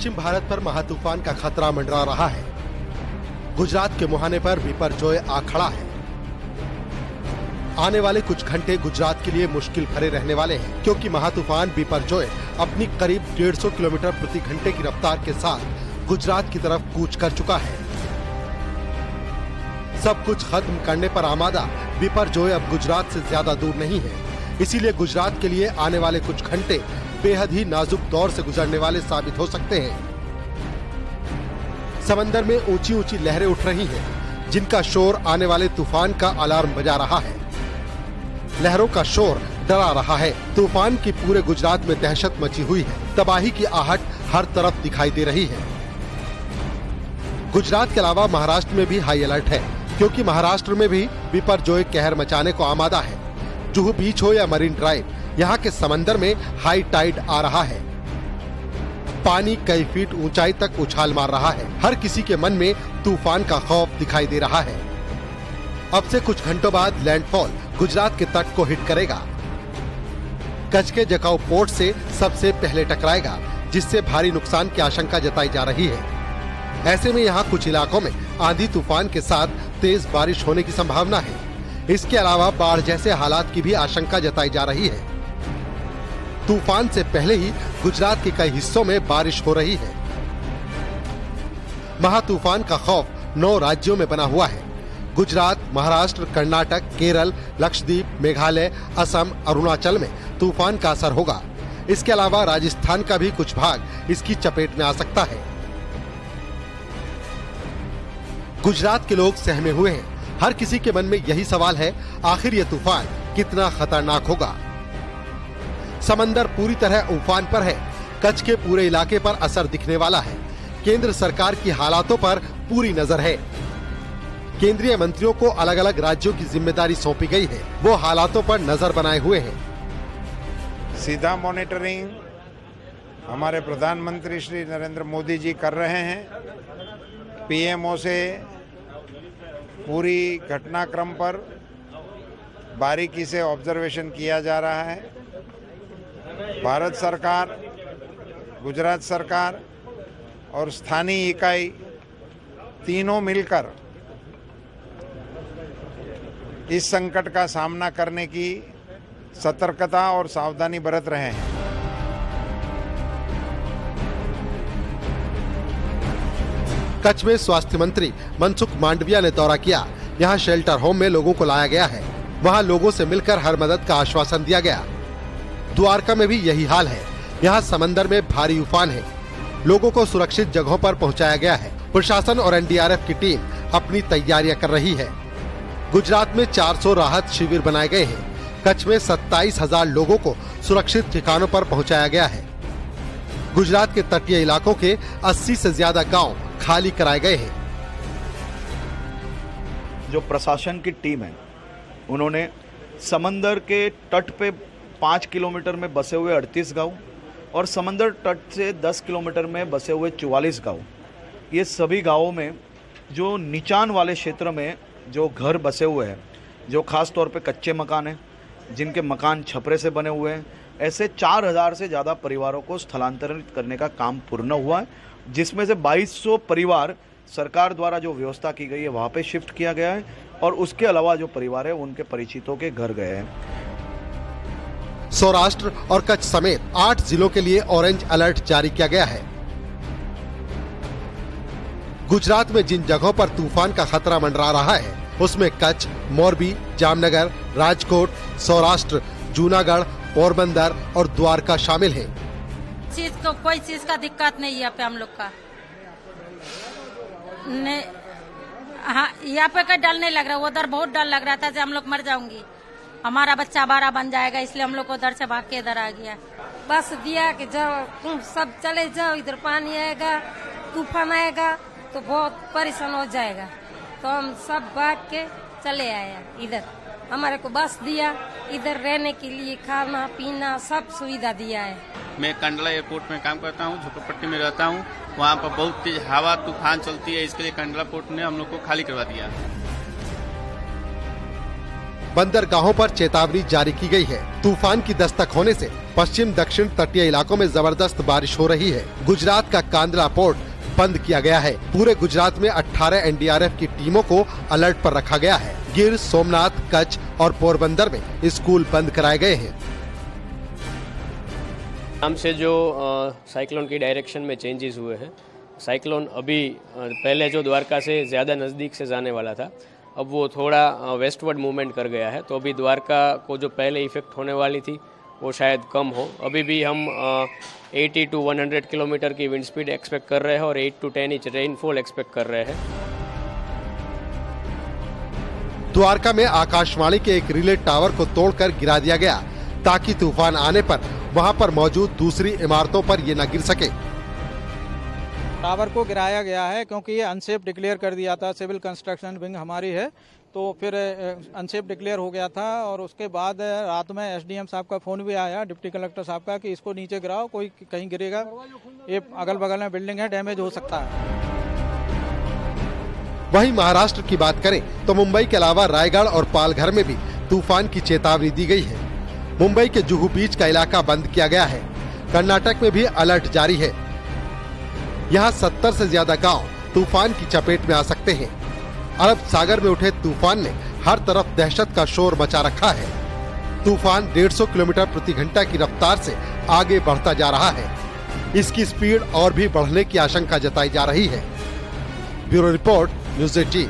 पश्चिम भारत पर महातूफान का खतरा मंडरा रहा है। गुजरात के मुहाने पर बिपरजॉय आ खड़ा है। आने वाले कुछ घंटे गुजरात के लिए मुश्किल भरे रहने वाले हैं, क्योंकि महातूफान बिपरजॉय अपनी करीब 150 किलोमीटर प्रति घंटे की रफ्तार के साथ गुजरात की तरफ कूच कर चुका है। सब कुछ खत्म करने पर आमादा बिपरजॉय अब गुजरात से ज्यादा दूर नहीं है। इसीलिए गुजरात के लिए आने वाले कुछ घंटे बेहद ही नाजुक दौर से गुजरने वाले साबित हो सकते हैं। समंदर में ऊंची ऊंची लहरें उठ रही हैं, जिनका शोर आने वाले तूफान का अलार्म बजा रहा है। लहरों का शोर डरा रहा है। तूफान की पूरे गुजरात में दहशत मची हुई है। तबाही की आहट हर तरफ दिखाई दे रही है। गुजरात के अलावा महाराष्ट्र में भी हाई अलर्ट है, क्योंकि महाराष्ट्र में भी बिपरजॉय कहर मचाने को आमादा है। जुहू बीच हो या मरीन ड्राइव, यहाँ के समंदर में हाई टाइड आ रहा है। पानी कई फीट ऊंचाई तक उछाल मार रहा है। हर किसी के मन में तूफान का खौफ दिखाई दे रहा है। अब से कुछ घंटों बाद लैंडफॉल गुजरात के तट को हिट करेगा। कच्छ के जकाऊ पोर्ट से सबसे पहले टकराएगा, जिससे भारी नुकसान की आशंका जताई जा रही है। ऐसे में यहाँ कुछ इलाकों में आंधी तूफान के साथ तेज बारिश होने की संभावना है। इसके अलावा बाढ़ जैसे हालात की भी आशंका जताई जा रही है। तूफान से पहले ही गुजरात के कई हिस्सों में बारिश हो रही है। महातूफान का खौफ 9 राज्यों में बना हुआ है। गुजरात, महाराष्ट्र, कर्नाटक, केरल, लक्षद्वीप, मेघालय, असम, अरुणाचल में तूफान का असर होगा। इसके अलावा राजस्थान का भी कुछ भाग इसकी चपेट में आ सकता है। गुजरात के लोग सहमे हुए हैं। हर किसी के मन में यही सवाल है, आखिर ये तूफान कितना खतरनाक होगा। समंदर पूरी तरह उफान पर है। कच्छ के पूरे इलाके पर असर दिखने वाला है। केंद्र सरकार की हालातों पर पूरी नजर है। केंद्रीय मंत्रियों को अलग अलग राज्यों की जिम्मेदारी सौंपी गई है। वो हालातों पर नजर बनाए हुए हैं। सीधा मॉनिटरिंग हमारे प्रधानमंत्री श्री नरेंद्र मोदी जी कर रहे हैं। पीएमओ से पूरी घटनाक्रम पर बारीकी से ऑब्जर्वेशन किया जा रहा है। भारत सरकार, गुजरात सरकार और स्थानीय इकाई तीनों मिलकर इस संकट का सामना करने की सतर्कता और सावधानी बरत रहे हैं। कच्छ में स्वास्थ्य मंत्री मनसुख मांडविया ने दौरा किया। यहाँ शेल्टर होम में लोगों को लाया गया है। वहाँ लोगों से मिलकर हर मदद का आश्वासन दिया गया। द्वारका में भी यही हाल है। यहाँ समंदर में भारी उफान है। लोगों को सुरक्षित जगहों पर पहुँचाया गया है। प्रशासन और एनडीआरएफ की टीम अपनी तैयारियां कर रही है। गुजरात में 400 राहत शिविर बनाए गए हैं। कच्छ में 27,000 लोगों को सुरक्षित ठिकानों पर पहुँचाया गया है। गुजरात के तटीय इलाकों के 80 से ज्यादा गाँव खाली कराए गए हैं। जो प्रशासन की टीम है, उन्होंने समंदर के तट पे 5 किलोमीटर में बसे हुए 38 गांव और समंदर तट से 10 किलोमीटर में बसे हुए 44 गांव, ये सभी गांवों में जो नीचान वाले क्षेत्र में जो घर बसे हुए हैं, जो खास तौर पे कच्चे मकान हैं, जिनके मकान छपरे से बने हुए हैं, ऐसे 4000 से ज़्यादा परिवारों को स्थलांतरित करने का काम पूर्ण हुआ है, जिसमें से 2200 परिवार सरकार द्वारा जो व्यवस्था की गई है वहाँ पे शिफ्ट किया गया है और उसके अलावा जो परिवार है उनके परिचितों के घर गए हैं। सौराष्ट्र और कच्छ समेत 8 जिलों के लिए ऑरेंज अलर्ट जारी किया गया है। गुजरात में जिन जगहों पर तूफान का खतरा मंडरा रहा है, उसमें कच्छ, मोरबी, जामनगर, राजकोट, सौराष्ट्र, जूनागढ़, पोरबंदर और द्वारका शामिल हैं। कोई चीज का दिक्कत नहीं है यहाँ पे हम लोग का। हाँ, यहाँ पे कोई डर नहीं लग रहा। उधर बहुत डर लग रहा था कि हम लोग मर जाऊंगी, हमारा बच्चा 12 बन जाएगा, इसलिए हम लोग को उधर से भाग के इधर आ गया। बस दिया कि जाओ, तुम सब चले जाओ, इधर पानी आएगा, तूफान आएगा तो बहुत परेशान हो जाएगा। तो हम सब भाग के चले आए इधर। हमारे को बस दिया, इधर रहने के लिए खाना पीना सब सुविधा दिया है। मैं कंडला एयरपोर्ट में काम करता हूँ, झोपड़पट्टी में रहता हूँ। वहाँ पर बहुत तेज हवा तूफान चलती है, इसके लिए कंडला पोर्ट ने हम लोग को खाली करवा दिया। बंदरगाहों पर चेतावनी जारी की गई है। तूफान की दस्तक होने से पश्चिम दक्षिण तटीय इलाकों में जबरदस्त बारिश हो रही है। गुजरात का कांदला पोर्ट बंद किया गया है। पूरे गुजरात में 18 एनडीआरएफ की टीमों को अलर्ट पर रखा गया है। गिर, सोमनाथ, कच्छ और पोरबंदर में स्कूल बंद कराए गए हैं। हमसे जो साइक्लोन की डायरेक्शन में चेंजेस हुए हैं, साइक्लोन अभी पहले जो द्वारका से ज़्यादा नज़दीक से जाने वाला था, अब वो थोड़ा वेस्टवर्ड मूवमेंट कर गया है। तो अभी द्वारका को जो पहले इफेक्ट होने वाली थी वो शायद कम हो। अभी भी हम 80 to 100 किलोमीटर की विंड स्पीड एक्सपेक्ट कर रहे हैं और 8 to 10 इंच रेनफॉल एक्सपेक्ट कर रहे हैं। द्वारका में आकाशवाणी के एक रिले टावर को तोड़कर गिरा दिया गया ताकि तूफान आने पर वहां पर मौजूद दूसरी इमारतों पर ये न गिर सके। टावर को गिराया गया है क्योंकि ये अनसेफ डिक्लेयर कर दिया था। सिविल कंस्ट्रक्शन विंग हमारी है, तो फिर अनसेफ डिक्लेयर हो गया था। और उसके बाद रात में एसडीएम साहब का फोन भी आया, डिप्टी कलेक्टर साहब का, कि इसको नीचे गिराओ, कोई कहीं गिरेगा, ये अगल बगल में बिल्डिंग है, डैमेज हो सकता है। वहीं महाराष्ट्र की बात करें तो मुंबई के अलावा रायगढ़ और पालघर में भी तूफान की चेतावनी दी गई है। मुंबई के जुहू बीच का इलाका बंद किया गया है। कर्नाटक में भी अलर्ट जारी है। यहाँ 70 से ज्यादा गांव तूफान की चपेट में आ सकते हैं। अरब सागर में उठे तूफान ने हर तरफ दहशत का शोर मचा रखा है। तूफान 150 किलोमीटर प्रति घंटा की रफ्तार से आगे बढ़ता जा रहा है। इसकी स्पीड और भी बढ़ने की आशंका जताई जा रही है। Bureau report, news 18।